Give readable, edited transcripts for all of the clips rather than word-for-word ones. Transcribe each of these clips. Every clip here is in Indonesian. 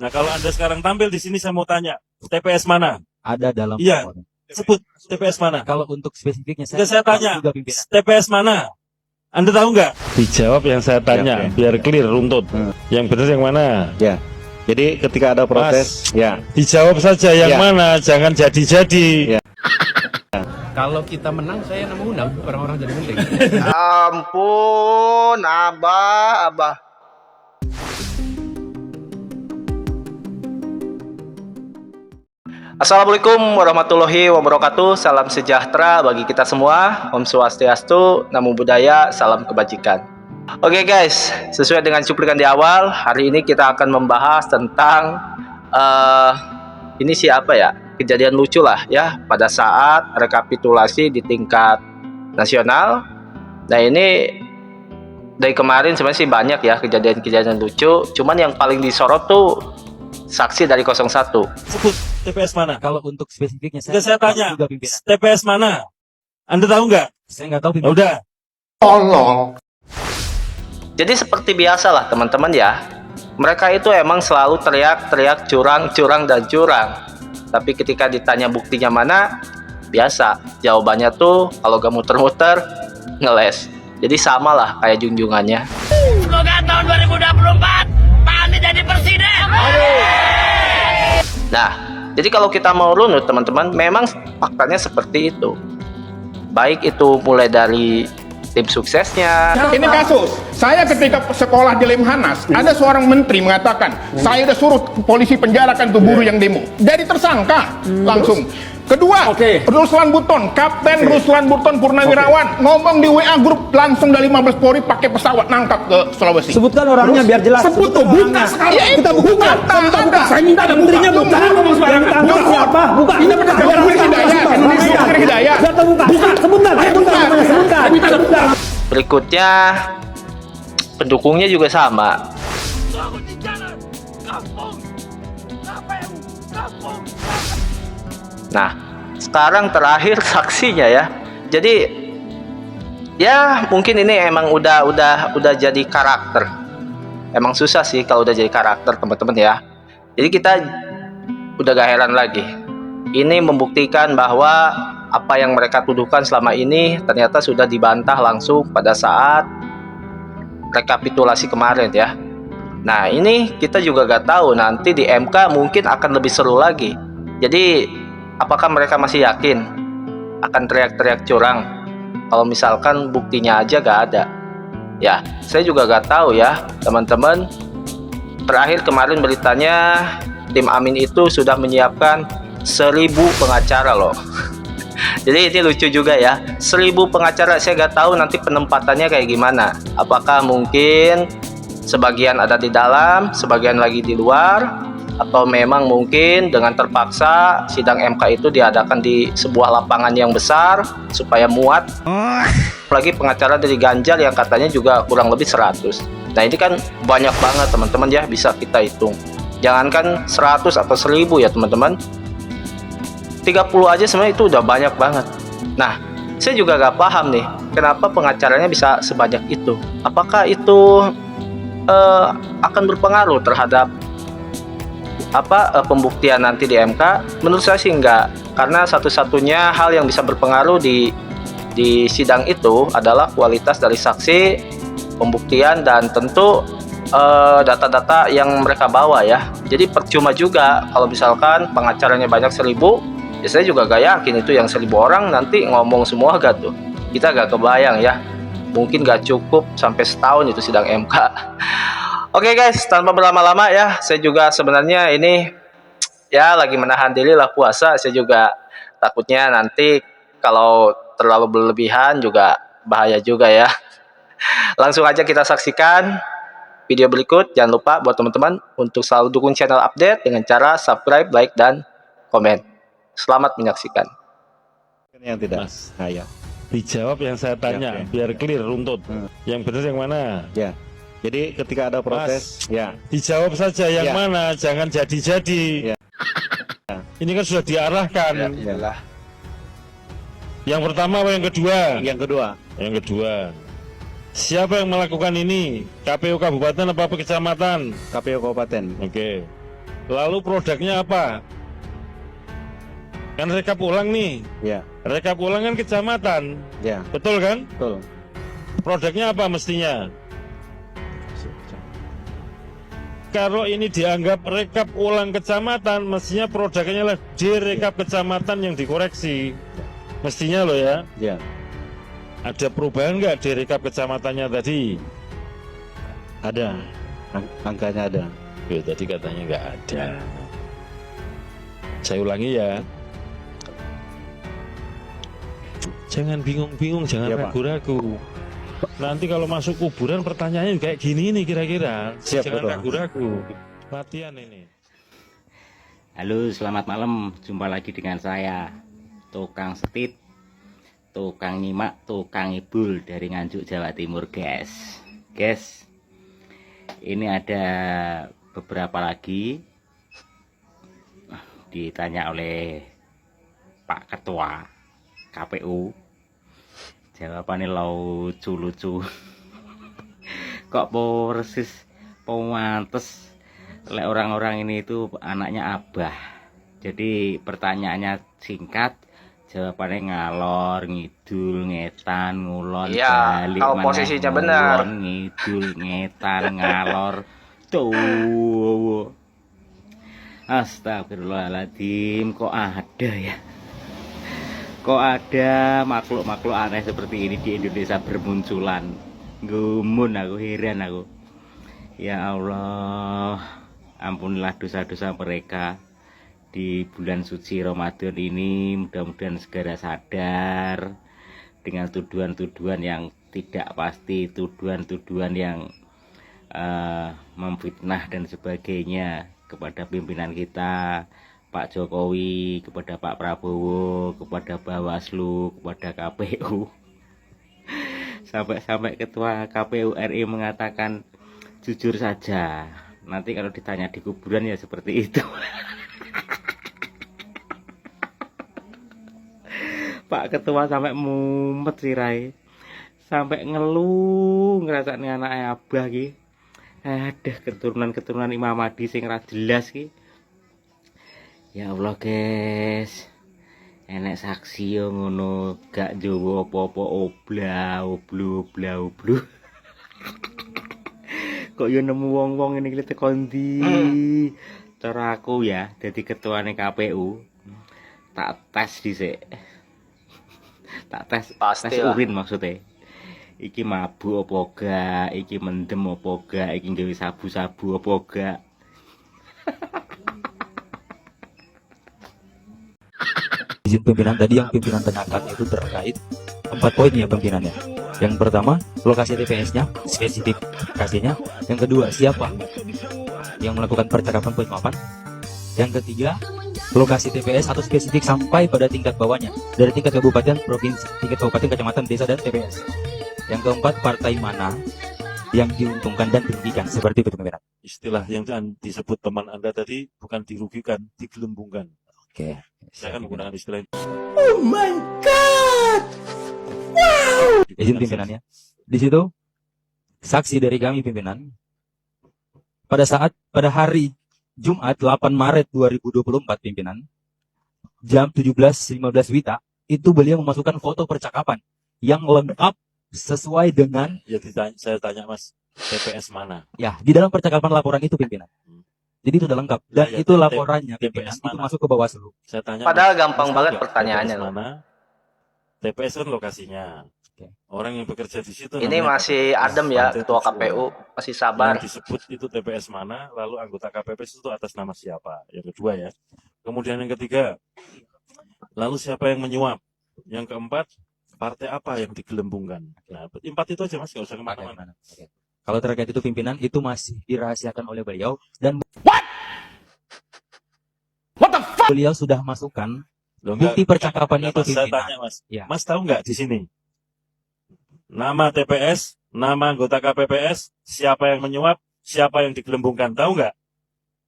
Nah, kalau Anda sekarang tampil di sini, saya mau tanya, TPS mana? Ada dalam Iya. laporan. Sebut TPS mana? Kalau untuk spesifiknya Saya tanya, juga pimpinan. TPS mana? Anda tahu nggak? Dijawab yang saya tanya, Ya, oke. biar clear, runtut. Yang benar yang mana? Ya. Jadi ketika ada protes, ya. Dijawab saja yang Ya. mana, jangan jadi-jadi. Ya. Kalau kita menang, saya nama undang orang-orang jadi penting. Ampun, Abah. Assalamualaikum warahmatullahi wabarakatuh. Salam sejahtera bagi kita semua. Om Swastiastu, Namo Buddhaya, salam kebajikan. Oke guys, sesuai dengan cuplikan di awal, hari ini kita akan membahas tentang ini siapa ya? Kejadian lucu lah ya pada saat rekapitulasi di tingkat nasional. Nah ini dari kemarin sebenarnya sih banyak ya kejadian-kejadian lucu. Cuman yang paling disorot tuh saksi dari 01. Sebut TPS mana? Kalau untuk spesifiknya Saya tanya, juga pimpinan. TPS mana? Anda tahu nggak? Saya nggak tahu Ya pimpinan. udah. Jadi seperti biasa lah teman-teman ya. Mereka itu emang selalu teriak-teriak curang, dan curang. Tapi ketika ditanya buktinya mana, biasa. Jawabannya tuh kalau gak muter-muter, ngeles. Jadi sama lah kayak junjungannya. Semoga tahun 2024 Pak Anies jadi presiden. Nah, jadi kalau kita mau runut teman-teman, memang faktanya seperti itu. Baik itu mulai dari tim suksesnya. Ini kasus, saya ketika sekolah di Lemhanas, ada seorang menteri mengatakan, saya udah suruh polisi penjarakan tuh guru yang demo. Jadi tersangka langsung. Kedua, Ruslan Buton, Kapten Ruslan Buton Purnawirawan ngomong di WA grup langsung dari 15 Polri pakai pesawat nangkap ke Sulawesi. Sebutkan orangnya biar jelas. Sebut tuh, buka sekali. Ya, kita buka. Saya minta ada Menterinya buka. Yang tangkap siapa? Buka. Ini benar Hidayah. Indonesia Hidayah. Siapa buka? Sebutkan. Sebutkan. Berikutnya pendukungnya juga sama. Nah, sekarang terakhir saksinya ya. Jadi ya mungkin ini emang udah jadi karakter. Emang susah sih kalau udah jadi karakter teman-teman ya. Jadi kita udah gak heran lagi. Ini membuktikan bahwa apa yang mereka tuduhkan selama ini ternyata sudah dibantah langsung pada saat rekapitulasi kemarin ya. Nah ini kita juga gak tahu nanti di MK mungkin akan lebih seru lagi. Jadi apakah mereka masih yakin akan teriak-teriak curang kalau misalkan buktinya aja gak ada? Ya, saya juga gak tahu ya teman-teman. Terakhir kemarin beritanya tim Amin itu sudah menyiapkan 1000 pengacara loh. Jadi ini lucu juga ya, 1000 pengacara. Saya gak tahu nanti penempatannya kayak gimana. Apakah mungkin sebagian ada di dalam, sebagian lagi di luar, atau memang mungkin dengan terpaksa sidang MK itu diadakan di sebuah lapangan yang besar supaya muat. Apalagi pengacara dari Ganjar yang katanya juga kurang lebih 100. Nah ini kan banyak banget teman-teman ya, bisa kita hitung. Jangankan 100 atau 1000 ya teman-teman, 30 aja sebenarnya itu udah banyak banget. Nah saya juga gak paham nih, kenapa pengacaranya bisa sebanyak itu. Apakah itu akan berpengaruh terhadap pembuktian nanti di MK? Menurut saya sih enggak, karena satu-satunya hal yang bisa berpengaruh di sidang itu adalah kualitas dari saksi, pembuktian, dan tentu data-data yang mereka bawa ya. Jadi percuma juga kalau misalkan pengacaranya banyak 1000, ya saya juga gak yakin itu yang 1000 orang nanti ngomong semua gak tuh. Kita gak kebayang ya, mungkin gak cukup sampai setahun itu sidang MK. Oke guys, tanpa berlama-lama ya, saya juga sebenarnya ini ya lagi menahan diri lah puasa. Saya juga takutnya nanti kalau terlalu berlebihan juga bahaya juga ya. Langsung aja kita saksikan video berikut. Jangan lupa buat teman-teman untuk selalu dukung channel update dengan cara subscribe, like, dan komen. Selamat menyaksikan. Yang tidak. Mas. Nah, ya. Dijawab yang saya tanya, Ya, biar clear, runtut. Yang benar yang mana? Ya. Jadi ketika ada protes, ya. Dijawab saja yang Ya. mana, jangan jadi-jadi. Ya. Ini kan sudah diarahkan. Iyalah. Yang pertama apa yang kedua? Yang kedua, Yang kedua. Siapa yang melakukan ini? KPU kabupaten apa kecamatan? KPU Kabupaten. Oke. Lalu produknya apa? Kan rekap ulang nih. Ya, Rekap ulang kan kecamatan. ya, Betul kan? betul. Produknya apa mestinya? Kalau ini dianggap rekap ulang kecamatan, mestinya produknya adalah direkap kecamatan yang dikoreksi. Mestinya loh ya. Ya, Ada perubahan nggak direkap kecamatannya tadi? ada. Angkanya ada. Tadi katanya nggak ada. Saya ulangi ya. Jangan bingung-bingung, jangan Iya, Pak. ragu-ragu. Nanti kalau masuk kuburan pertanyaannya kayak gini nih kira-kira. Siap, Jangan betul. ragu-ragu. Latihan ini. Halo, selamat malam. Jumpa lagi dengan saya, tukang setit, tukang nyimak, tukang ibul dari Nganjuk, Jawa Timur, guys. Guys, ini ada beberapa lagi ditanya oleh Pak Ketua KPU. Jawabannya lucu-lucu. Kok persis pemantes lek orang-orang ini itu anaknya Abah. Jadi pertanyaannya singkat, jawabannya ngalor, ngidul, ngetan, ngulon, Iya, balik, tahu maneh posisinya benar. ngulon, ngidul, ngetan, ngalor. Tuh. Astagfirullahaladzim, kok ada ya? Kok ada makhluk-makhluk aneh seperti ini di Indonesia bermunculan? Gumun aku, heran aku. Ya Allah, ampunilah dosa-dosa mereka di bulan suci Ramadan ini. Mudah-mudahan segera sadar dengan tuduhan-tuduhan yang tidak pasti, tuduhan-tuduhan yang memfitnah dan sebagainya kepada pimpinan kita, Pak Jokowi, kepada Pak Prabowo, kepada Bawaslu, kepada KPU. Sampai Ketua KPU RI mengatakan jujur saja. Nanti kalau ditanya di kuburan ya seperti itu. Pak Ketua sampai mumet sirai, sampai ngeluh ngerasane anaknya Abah ki. Ada keturunan Imam Mahdi sing ra jelas ki. Ya Allah guys, enek saksi yo ngono gak jowo apa-apa obla oblu obla oblu. Kok yo nemu wong-wong ini iki teko ndi? Cara aku ya dadi ketuane KPU tak tes dhisik. Tak tes urin maksudnya. Iki mabuk apa gak, iki mendem apa gak, iki gawe sabu-sabu apa gak. Izin pimpinan tadi yang pimpinan tanyakan itu terkait 4 poin ya pimpinannya. Yang pertama, lokasi TPS-nya, spesifikasinya. Yang kedua, siapa yang melakukan percakapan penyuapan. Yang ketiga, lokasi TPS atau spesifik sampai pada tingkat bawahnya, dari tingkat kabupaten, provinsi, tingkat kabupaten, kecamatan, desa, dan TPS. Yang keempat, partai mana yang diuntungkan dan dirugikan, seperti itu pimpinan. Istilah yang disebut teman Anda tadi bukan dirugikan, digelembungkan. Oke. Saya akan menggunakan istilah itu. Izin pimpinannya. Di situ saksi dari kami pimpinan pada hari Jumat 8 Maret 2024 pimpinan jam 17.15 WITA itu beliau memasukkan foto percakapan yang lengkap sesuai dengan Saya tanya Mas, TPS mana? ya di dalam percakapan laporan itu pimpinan. Jadi itu udah lengkap dan Ya, itu laporannya pimpinan TPS itu mana? masuk ke Bawaslu. Saya tanya. Padahal Mas, gampang Mas, banget tahu nggak pertanyaannya TPS loh. mana? TPS kan lokasinya. Oke. Orang yang bekerja di situ. Ini namanya masih KPPS, adem ya, Pantai Ketua Tujuan. KPU masih sabar. Yang disebut itu TPS mana, lalu anggota KPPS itu atas nama siapa? Yang kedua ya. Kemudian yang ketiga, lalu siapa yang menyuap? Yang keempat, partai apa yang digelembungkan? Nah, 4 itu aja Mas, nggak usah kemana-mana. Oke. Kalau terkait itu pimpinan itu masih dirahasiakan oleh beliau dan beliau sudah masukkan Loh, bukti percakapan itu Mas, saya pimpinan. tanya Mas, Ya. Mas tahu nggak di sini? Nama TPS, nama anggota KPPS, siapa yang menyuap, siapa yang digelembungkan, tahu nggak?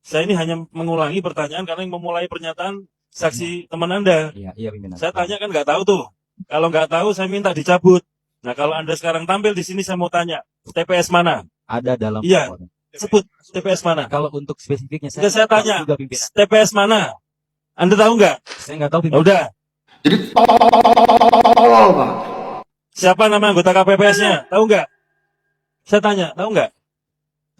Saya ini hanya mengulangi pertanyaan karena yang memulai pernyataan saksi teman Anda. Iya pimpinan. Saya tanya kan nggak tahu tuh. Kalau nggak tahu saya minta dicabut. Nah kalau Anda sekarang tampil di sini saya mau tanya, TPS mana? Ada dalam Iya. laporan. Sebut TPS mana? Kalau untuk spesifiknya Enggak, saya tanya. juga pimpinan. TPS mana? Anda tahu nggak? Saya nggak tahu Ya pimpinan. udah. Siapa nama anggota KPPS-nya? Tahu nggak? Saya tanya, tahu nggak?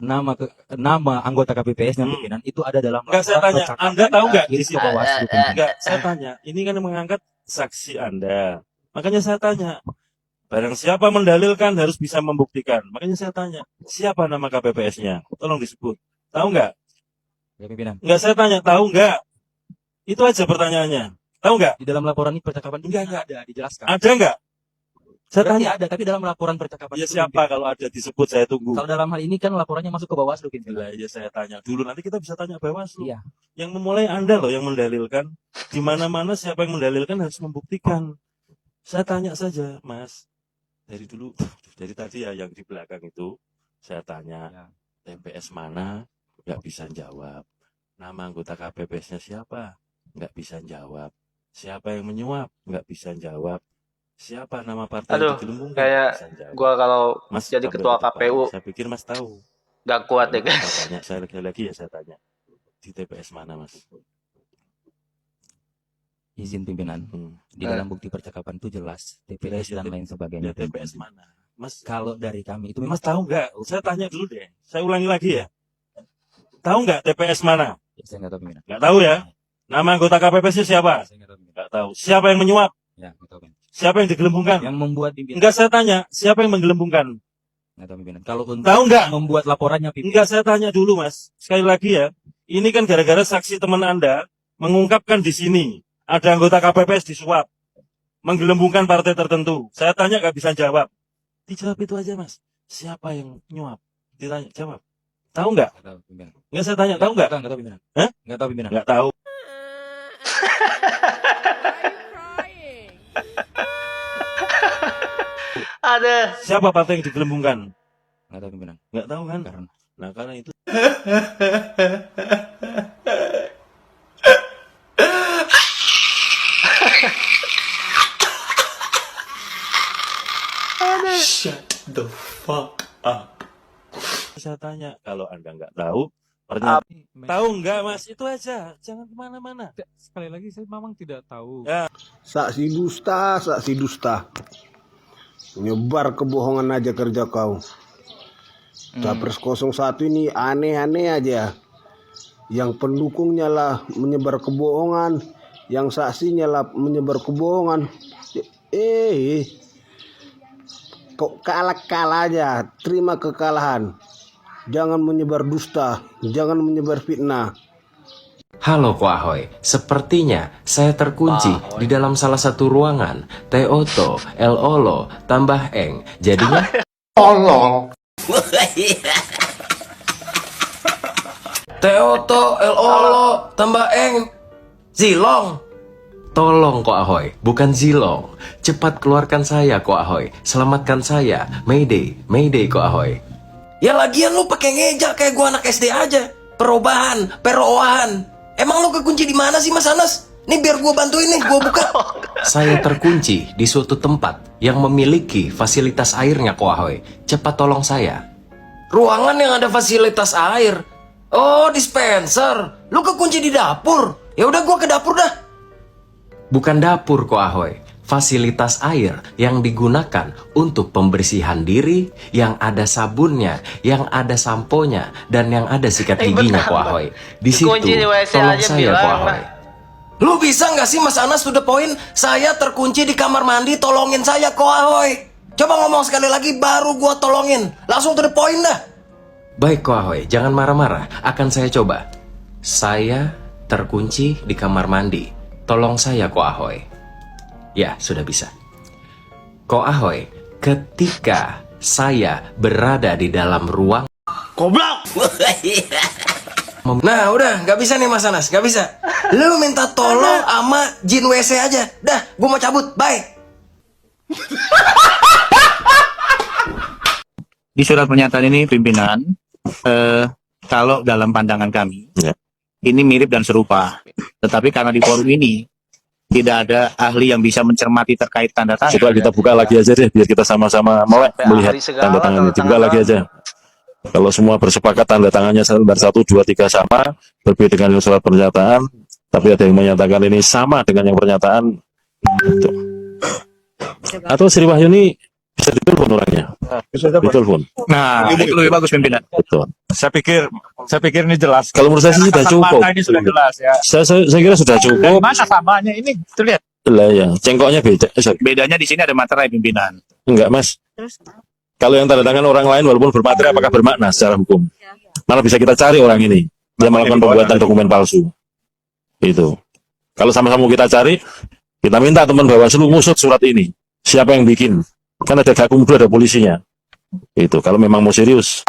Nama anggota KPPS-nya pimpinan itu ada dalam Enggak, saya tanya. percakapan Anda tahu nggak? akhir ke Bawaslu pimpinan. Enggak, saya tanya. Ini kan yang mengangkat saksi Anda. Makanya saya tanya. Barang siapa mendalilkan harus bisa membuktikan. Makanya saya tanya, siapa nama KPPS-nya? Tolong disebut. Tahu nggak? Ya pimpinan. Enggak, saya tanya, tahu nggak? Itu aja pertanyaannya. Tahu nggak? Di dalam laporan ini percakapan Enggak, enggak ada dijelaskan. Ada nggak? Saya Berarti tanya. ada, tapi dalam laporan percakapan Ya itu, siapa pimpinan. kalau ada disebut saya tunggu. Kalau dalam hal ini kan laporannya masuk ke Bawaslu pimpinan. Lah, ya saya tanya dulu. Nanti kita bisa tanya Bawaslu. Iya. Yang memulai Anda loh yang mendalilkan. Di mana-mana siapa yang mendalilkan harus membuktikan. Saya tanya saja, Mas. Dari dulu, dari tadi ya yang di belakang itu, saya tanya, Ya. TPS mana? Nggak bisa jawab. Nama anggota KPPS-nya siapa? Nggak bisa jawab. Siapa yang menyuap? Nggak bisa jawab. Siapa nama partai Aduh, yang digelembungkan? kayak Nggak bisa jawab. Gua kalau Mas, jadi sampai ketua ke depan. KPU Saya pikir Mas tahu. gak kuat deh Saya guys. tanya, saya lagi ya saya tanya. Di TPS mana, Mas? Izin pimpinan. Di dalam bukti percakapan itu jelas TPS dan lain sebagainya. Ya, TPS mana? Mas, Kalau dari kami itu Mas memang tahu nggak? Saya tanya dulu deh. Saya ulangi lagi ya. Tahu nggak TPS mana? saya nggak tahu pimpinan. Nggak tahu ya. Nama anggota KPPS-nya siapa? Saya nggak tahu pimpinan. Nggak tahu. Siapa yang menyuap? Ya, nggak tahu pimpinan. Siapa yang digelembungkan? Yang membuat pimpinan. Enggak, saya tanya. Siapa yang menggelembungkan? Nggak tahu pimpinan. Kalau untuk Tahu nggak? membuat laporannya pimpinan. Enggak, saya tanya dulu, Mas. Sekali lagi ya. Ini kan gara-gara saksi teman Anda mengungkapkan di sini. Ada anggota KPPS disuap. Menggelembungkan partai tertentu. Saya tanya nggak bisa jawab. Dijawab itu aja, Mas. Siapa yang nyuap? Ditanya, jawab. Tahu nggak? Nggak tahu pimpinan. Nggak, saya tanya. Tahu nggak? Nggak tahu pimpinan. Hah? Nggak tahu pimpinan. Nggak tahu. Ada. Siapa partai yang digelembungkan? Nggak tahu pimpinan. Nggak tahu kan? Karena Nah, karena itu. Saya tanya, kalau Anda nggak tahu, tahu nggak, Mas? Itu aja, jangan kemana-mana. Sekali lagi saya memang tidak tahu. Ya, Saksi dusta. Menyebar kebohongan aja kerja kau. Capres 01 ini aneh-aneh aja. Yang pendukungnya lah menyebar kebohongan, yang saksinya lah menyebar kebohongan. Kok kalah aja, terima kekalahan. Jangan menyebar dusta, jangan menyebar fitnah. Halo Ko Ahoy, sepertinya saya terkunci di dalam salah satu ruangan. Teoto, El Olo, tambah Eng. Jadinya Tolong. Teoto, El Olo, tambah Eng. Zilong. Tolong Ko Ahoy, bukan Zilong. Cepat keluarkan saya Ko Ahoy. Selamatkan saya. Mayday, Mayday Ko Ahoy. Ya lagian lu pakai ngeja kayak gua anak SD aja. Perubahan, peroahan. Emang lu kekunci di mana sih Mas Anas? Nih biar gua bantuin nih, gua buka. Saya terkunci di suatu tempat yang memiliki fasilitas airnya Ko Ahoy. Cepat tolong saya. Ruangan yang ada fasilitas air. Oh, dispenser. Lu kekunci di dapur. Ya udah gua ke dapur dah. Bukan dapur Ko Ahoy. Fasilitas air yang digunakan untuk pembersihan diri, yang ada sabunnya, yang ada samponya, dan yang ada sikat giginya Ko Ahoy. Di situ, Dikunci di WC tolong aja saya bilang, Ko Ahoy. Lu bisa nggak sih Mas Anas to the point? Saya terkunci di kamar mandi, tolongin saya Ko Ahoy. Coba ngomong sekali lagi baru gua tolongin. Langsung to the point dah. Baik Ko Ahoy, jangan marah-marah. Akan saya coba. Saya terkunci di kamar mandi. Tolong saya Ko Ahoy. Ya, sudah bisa. Ko Ahoy, ketika saya berada di dalam ruang Goblok. Nah, udah, nggak bisa nih Mas Anas, nggak bisa. Lu minta tolong sama jin WC aja. Dah, gua mau cabut, bye. Di surat pernyataan ini pimpinan, kalau dalam pandangan kami, ini mirip dan serupa. Tetapi karena di forum ini tidak ada ahli yang bisa mencermati terkait tanda tangan. Coba kita buka lagi aja deh, biar kita sama-sama melek melihat tanda tangan ini. Dibuka lagi aja. Kalau semua bersepakat tanda tangannya lembar 1, 2, 3 sama, berbeda dengan surat pernyataan, tapi ada yang menyatakan ini sama dengan yang pernyataan, gitu. Atau Sri Wahyuni bisa ditelepon orangnya, ditelepon. Nah, itu lebih bagus pimpinan. Betul. Saya pikir ini jelas. Kalau menurut saya sih sudah cukup. Ini sudah jelas ya. Saya kira sudah cukup. Mana samanya ini terlihat? Lah ya, cengkoknya beda. Bedanya di sini ada materai pimpinan. Enggak, Mas. Kalau yang tanda tangan orang lain walaupun bermaterai, apakah bermakna secara hukum? Malah bisa kita cari orang ini yang melakukan pembuatan dokumen palsu. Itu. Kalau sama-sama kita cari, kita minta teman Bawaslu ngusut surat ini. Siapa yang bikin? Kan ada Gakumdu, ada polisinya. Itu. Kalau memang mau serius,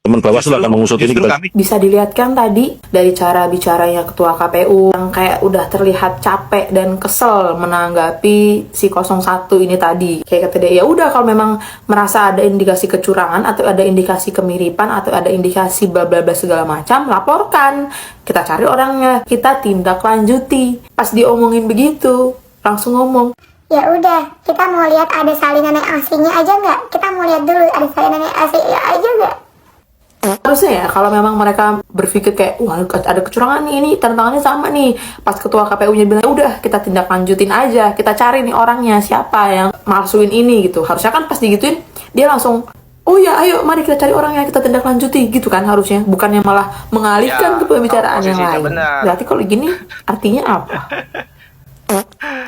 teman Bawaslu akan mengusut ini. Kita bisa dilihat kan tadi dari cara bicaranya ketua KPU yang kayak udah terlihat capek dan kesel menanggapi si 01 ini tadi. Kayak kata dia, ya udah kalau memang merasa ada indikasi kecurangan atau ada indikasi kemiripan atau ada indikasi bla bla bla segala macam, laporkan. Kita cari orangnya, kita tindak lanjuti. Pas diomongin begitu, langsung ngomong, ya udah, kita mau lihat ada salinan yang aslinya aja nggak? Kita mau lihat dulu ada salinan yang aslinya aja nggak? Harusnya ya kalau memang mereka berpikir kayak wah ada kecurangan nih, ini tanda tangannya sama nih, pas ketua KPU-nya bilang udah kita tindak lanjutin aja, kita cari nih orangnya siapa yang malsuin ini gitu. Harusnya kan pas digituin dia langsung oh ya ayo mari kita cari orangnya, kita tindak lanjuti gitu kan harusnya, bukannya malah mengalihkan ke pembicaraan yang lain. Berarti kalau gini artinya apa?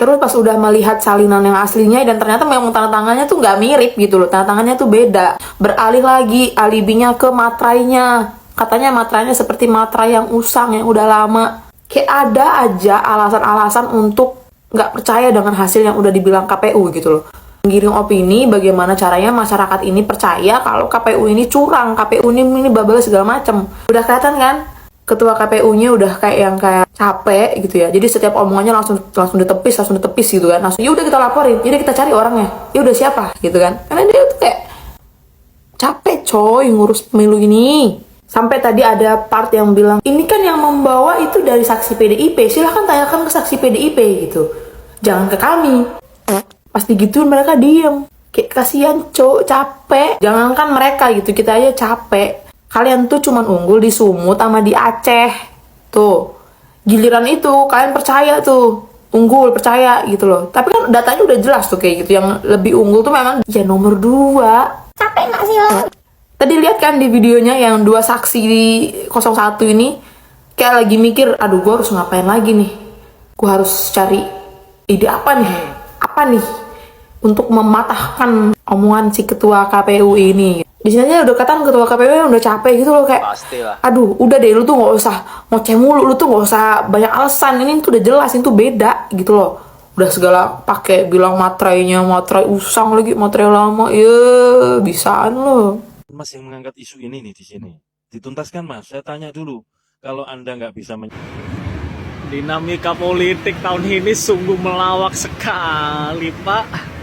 Terus pas udah melihat salinan yang aslinya dan ternyata memang tanda tangannya tuh nggak mirip gitu loh, tanda tangannya tuh beda. Beralih lagi alibinya ke matrainya, katanya matrainya seperti matrai yang usang yang udah lama. Kayak ada aja alasan-alasan untuk nggak percaya dengan hasil yang udah dibilang KPU gitu loh. Menggiring opini bagaimana caranya masyarakat ini percaya kalau KPU ini curang, KPU ini babel segala macem. Udah kelihatan kan? Ketua KPU-nya udah kayak capek gitu ya. Jadi setiap omongannya langsung ditepis gitu kan. Langsung ya udah kita laporin, jadi kita cari orangnya. Ya udah siapa gitu kan. Karena dia tuh kayak capek coy ngurus pemilu ini. Sampai tadi ada part yang bilang, "Ini kan yang membawa itu dari saksi PDIP. Silahkan tanyakan ke saksi PDIP gitu. Jangan ke kami." Pasti gitu mereka diem. Kayak kasihan coy, capek. Jangankan mereka gitu, kita aja capek. Kalian tuh cuman unggul di Sumut sama di Aceh. Tuh. Giliran itu kalian percaya tuh. Unggul, percaya gitu loh. Tapi kan datanya udah jelas tuh kayak gitu. Yang lebih unggul tuh memang ya nomor 2. Capek nggak sih lo? Tadi lihat kan di videonya yang 2 saksi di 01 ini. Kayak lagi mikir, aduh gue harus ngapain lagi nih. Gue harus cari ide apa nih. Apa nih. Untuk mematahkan omongan si ketua KPU ini. Di sini aja udah katakan ketua KPU yang udah capek gitu loh kayak. Pastilah. Aduh, udah deh lu tuh nggak usah ngoceh mulu, lu tuh nggak usah banyak alasan. Ini tuh udah jelas, ini tuh beda gitu loh. Udah segala pakai bilang matrainya matrai usang lagi, matrai lama. Ya, bisaan lo. Mas yang mengangkat isu ini nih di sini. Dituntaskan Mas, saya tanya dulu. Kalau Anda nggak bisa Dinamika politik tahun ini sungguh melawak sekali, Pak.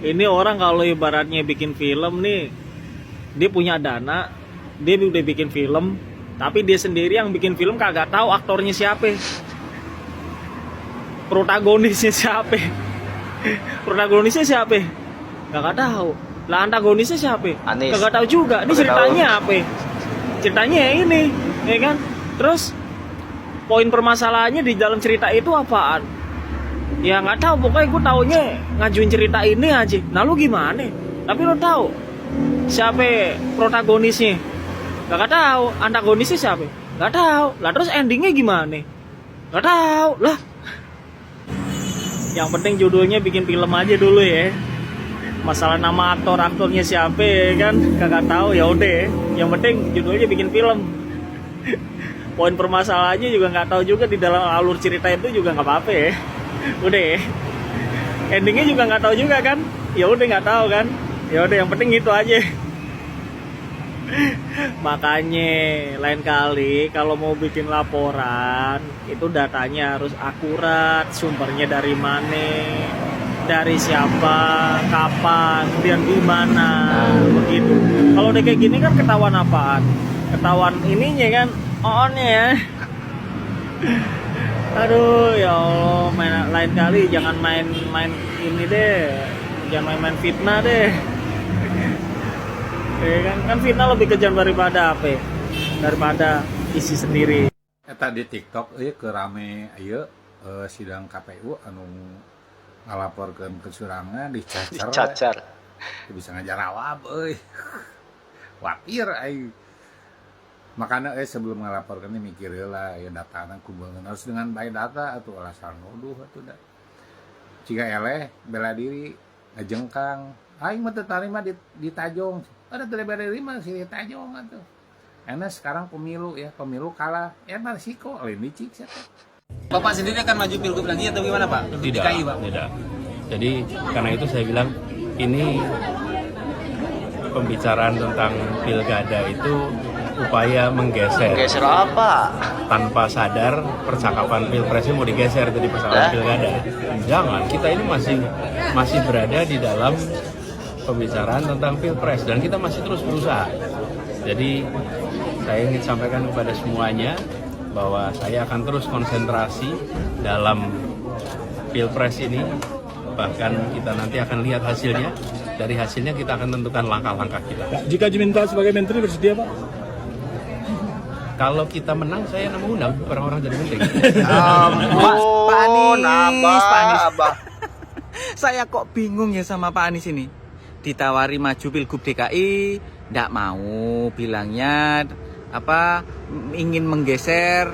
Ini orang kalau ibaratnya bikin film nih, dia punya dana, dia udah bikin film, tapi dia sendiri yang bikin film kagak tahu aktornya siapa, protagonisnya siapa, kagak tahu. Lah antagonisnya siapa? Kagak tahu juga. Ini ceritanya apa? Ceritanya ini, ya kan? Terus poin permasalahannya di dalam cerita itu apaan? Ya nggak tahu, pokoknya gue taunya ngajuin cerita ini aja. Nah lu gimana? Tapi lu tahu siapa protagonisnya? Gak tahu. Antagonisnya siapa? Gak tahu. Lah terus endingnya gimana? Gak tahu. Lah. Yang penting judulnya bikin film aja dulu ya. Masalah nama aktornya siapa ya kan? Kagak tahu ya udah. Yang penting judulnya bikin film. Poin permasalahannya juga nggak tahu juga di dalam alur cerita itu juga nggak apa-apa ya. Udah endingnya juga nggak tahu juga kan, ya udah nggak tahu kan, ya udah yang penting itu aja. Makanya lain kali kalau mau bikin laporan itu datanya harus akurat, sumbernya dari mana, dari siapa, kapan, dan di mana, begitu. Kalau udah kayak gini kan ketahuan apaan? Ketahuan ininya kan, on ya. Aduh ya Allah, lain kali jangan main ini deh, jangan main fitnah deh. kan fitnah lebih kejam daripada apa? Daripada isi sendiri. Eta di TikTok ieu kerame ieu sidang KPU anu ngalaporkeun kecurangan dicacar. Bisa ngajarawab euy. Watir ai. Makanya sebelum ngalaporkan ini mikir heula ya datana kumpulkeun harus dengan baik data atau alasan nuduh atuh da. Jika eleh bela diri ngajengkang aing mah teu tarima di Tajong. Ada teu bela diri mah si Tajong atuh. Enak sekarang pemilu kalah resiko lain licik siapa. Bapak sendiri akan maju pilgub lagi atau gimana Pak? Di DKI Pak? Tidak. Jadi karena itu saya bilang ini pembicaraan tentang pilkada itu upaya menggeser. Geser apa? Tanpa sadar percakapan pilpresnya mau digeser jadi percakapan pilkada. Jangan, kita ini masih berada di dalam pembicaraan tentang pilpres dan kita masih terus berusaha. Jadi saya ingin sampaikan kepada semuanya bahwa saya akan terus konsentrasi dalam pilpres ini. Bahkan kita nanti akan lihat hasilnya. Dari hasilnya kita akan tentukan langkah-langkah kita. Jika diminta sebagai menteri bersedia Pak? Kalau kita menang, saya mau undang orang-orang jadi menteri. Pak Anies. Abah. Saya kok bingung ya sama Pak Anies ini. Ditawari maju pilgub DKI, ndak mau, bilangnya ingin menggeser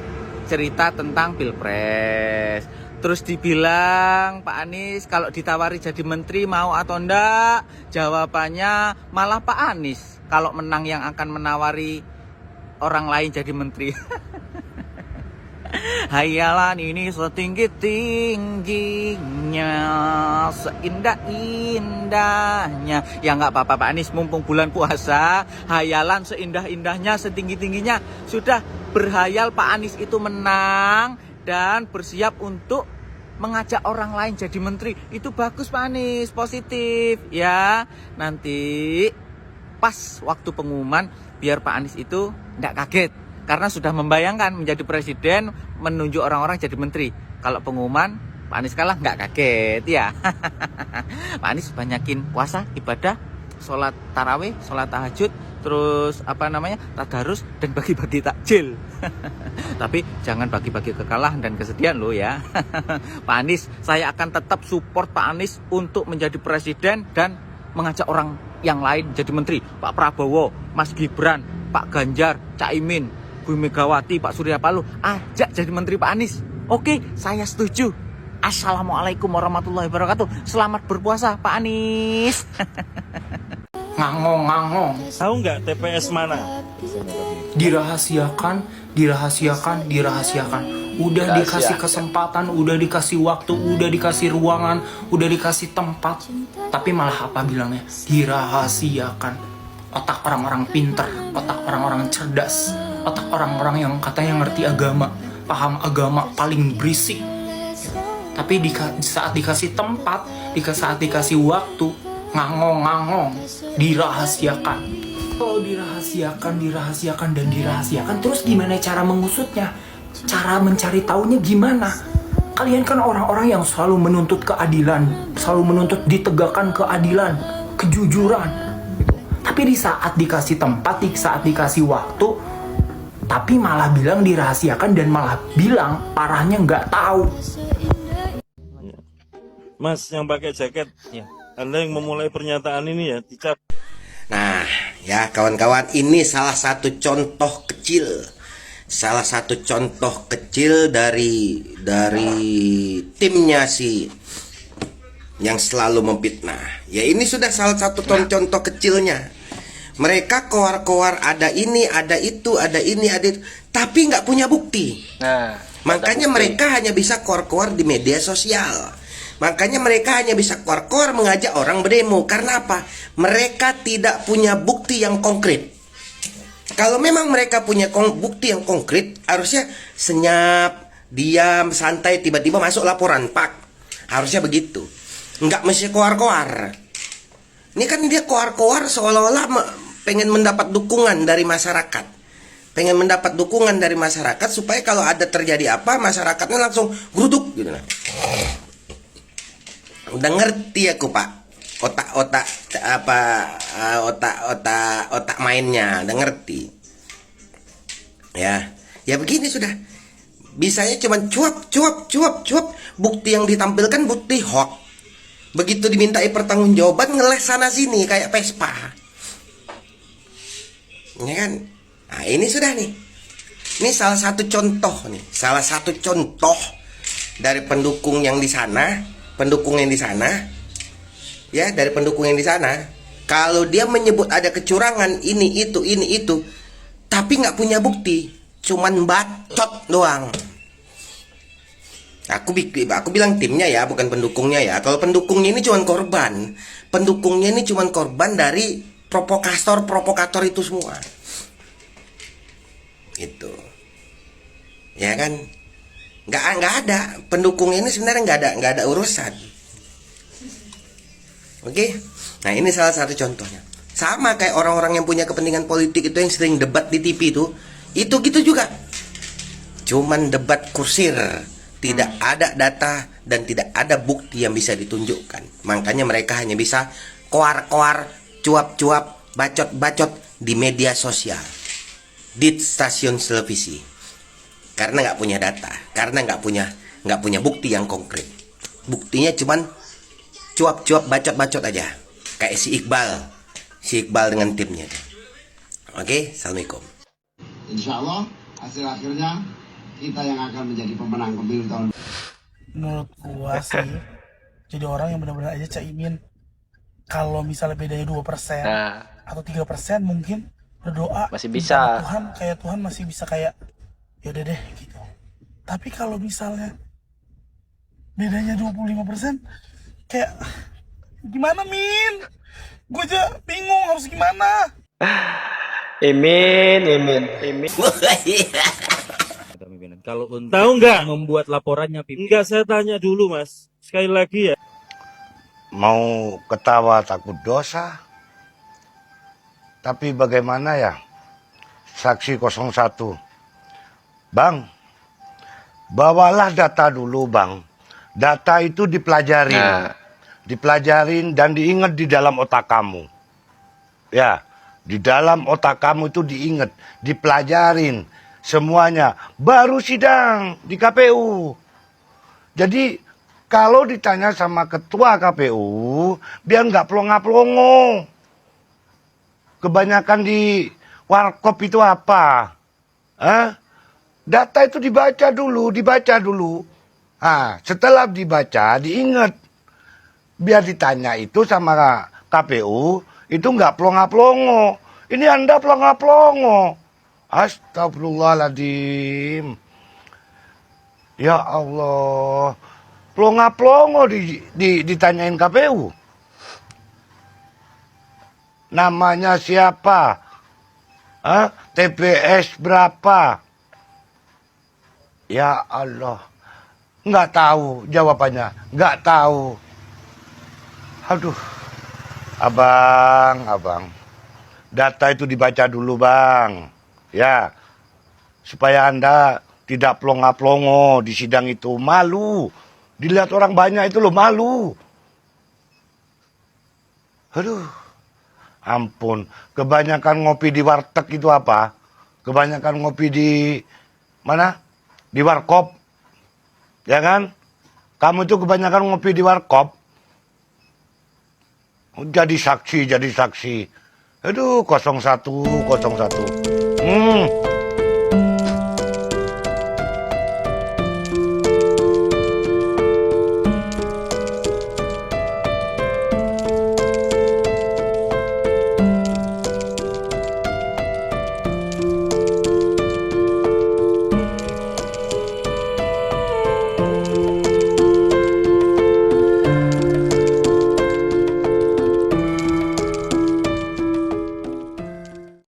cerita tentang pilpres. Terus dibilang Pak Anies kalau ditawari jadi menteri mau atau ndak, jawabannya malah Pak Anies kalau menang yang akan menawari orang lain jadi menteri. Hayalan ini setinggi-tingginya, seindah-indahnya. Ya nggak apa-apa Pak Anies, mumpung bulan puasa, hayalan seindah-indahnya, setinggi-tingginya. Sudah berhayal Pak Anies itu menang dan bersiap untuk mengajak orang lain jadi menteri. Itu bagus Pak Anies, positif ya. Nanti pas waktu pengumuman biar Pak Anies itu nggak kaget. Karena sudah membayangkan menjadi presiden, menunjuk orang-orang jadi menteri. Kalau pengumuman, Pak Anies kalah nggak kaget ya. Pak Anies banyakin puasa, ibadah, sholat tarawih, sholat tahajud, terus tadarus dan bagi-bagi takjil. Tapi jangan bagi-bagi kekalahan dan kesedihan loh ya. Pak Anies, saya akan tetap support Pak Anies untuk menjadi presiden dan mengajak orang yang lain jadi menteri. Pak Prabowo, Mas Gibran, Pak Ganjar, Caimin, Bu Megawati, Pak Surya Paloh, ajak jadi menteri Pak Anies. Oke, saya setuju. Assalamualaikum warahmatullahi wabarakatuh. Selamat berpuasa Pak Anies. Ngangong. Tahu nggak TPS mana? Dirahasiakan. Udah dikasih kesempatan, udah dikasih waktu, udah dikasih ruangan, udah dikasih tempat. Tapi malah apa bilangnya? Dirahasiakan. Otak orang-orang pinter, otak orang-orang cerdas, otak orang-orang yang katanya ngerti agama, paham agama paling berisik. Tapi saat dikasih tempat, saat dikasih waktu, ngangong, dirahasiakan. Kalau dirahasiakan, terus gimana cara mengusutnya? Cara mencari taunya gimana? Kalian kan orang-orang yang selalu menuntut keadilan, selalu menuntut ditegakkan keadilan, kejujuran. Tapi di saat dikasih tempat, di saat dikasih waktu, tapi malah bilang dirahasiakan dan malah bilang parahnya nggak tahu. Mas yang pakai jaket, Anda yang memulai pernyataan ini ya, dicap. Nah, ya kawan-kawan, ini salah satu contoh kecil dari timnya si yang selalu memfitnah. Ya ini sudah salah satu contoh kecilnya. Mereka koar-koar ada ini, ada itu, ada ini, ada itu, tapi nggak punya bukti. Makanya mereka hanya bisa koar-koar di media sosial. Makanya mereka hanya bisa koar-koar mengajak orang berdemo. Karena apa? Mereka tidak punya bukti yang konkret. Kalau memang mereka punya bukti yang konkret, harusnya senyap, diam, santai, tiba-tiba masuk laporan, Pak. Harusnya begitu. Nggak mesti koar-koar. Ini kan dia koar-koar seolah-olah pengen mendapat dukungan dari masyarakat. Pengen mendapat dukungan dari masyarakat supaya kalau ada terjadi apa, masyarakatnya langsung geruduk gitu. Udah ngerti aku Pak. otak mainnya, udah ngerti. Ya begini sudah. Bisanya cuman cuap. Bukti yang ditampilkan bukti hoax. Begitu dimintai pertanggungjawaban ngeles sana sini kayak Vespa. Ya kan? Nah, ini sudah nih. Ini salah satu contoh nih, salah satu contoh dari pendukung yang di sana, ya, dari pendukung yang di sana. Kalau dia menyebut ada kecurangan ini itu, tapi nggak punya bukti, cuman bacot doang. Aku bilang timnya ya, bukan pendukungnya ya. Kalau pendukungnya ini cuman korban, pendukungnya ini cuman korban dari provokator itu semua. Itu, ya kan? Nggak ada pendukung ini sebenarnya nggak ada urusan. Oke? Nah ini salah satu contohnya. Sama kayak orang-orang yang punya kepentingan politik itu yang sering debat di TV itu gitu juga. Cuman debat kursir. Tidak ada data dan tidak ada bukti yang bisa ditunjukkan. Makanya mereka hanya bisa koar-koar, cuap-cuap, bacot-bacot di media sosial, di stasiun televisi. Karena nggak punya data, karena nggak punya bukti yang konkret. Buktinya cuman cuap-cuap, bacot-bacot aja. Kayak si Iqbal dengan timnya. Oke, assalamualaikum. Insya Allah hasil akhirnya kita yang akan menjadi pemenang pemilu tahun. Menurut gua sih, jadi orang yang benar-benar aja Caimin. Kalau misalnya bedanya 2% atau 3% mungkin berdoa masih bisa. Tuhan masih bisa kayak yaudah deh gitu. Tapi kalau misalnya bedanya 25%, kayak gimana Min? Gue aja bingung harus gimana. Imin. Kalau untuk Tahu nggak? membuat laporannya pimpin. Enggak, saya tanya dulu Mas. Sekali lagi ya. Mau ketawa takut dosa. Tapi bagaimana ya? Saksi 01. Bang, bawalah data dulu Bang. Data itu dipelajarin. Dipelajarin dan diingat di dalam otak kamu. Ya, di dalam otak kamu itu diingat, dipelajarin. Semuanya baru sidang di KPU. Jadi kalau ditanya sama ketua KPU, biar nggak pelongo-pelongo. Kebanyakan di warkop itu apa? Data itu dibaca dulu. Nah, setelah dibaca, diingat. Biar ditanya itu sama KPU, itu nggak pelongo-pelongo. Ini Anda pelongo-pelongo. Astagfirullahaladzim. Ya Allah. Pelongo-pelongo ditanyain KPU. Namanya siapa? TPS berapa? Ya Allah. Nggak tahu jawabannya. Nggak tahu. Aduh. Abang. Data itu dibaca dulu Bang. Ya, supaya Anda tidak pelongo-pelongo di sidang itu. Malu. Dilihat orang banyak itu loh, malu. Aduh, ampun. Kebanyakan ngopi di warteg itu apa? Kebanyakan ngopi di mana? Di warkop. Ya kan? Kamu itu kebanyakan ngopi di warkop. Jadi saksi. Aduh, 01.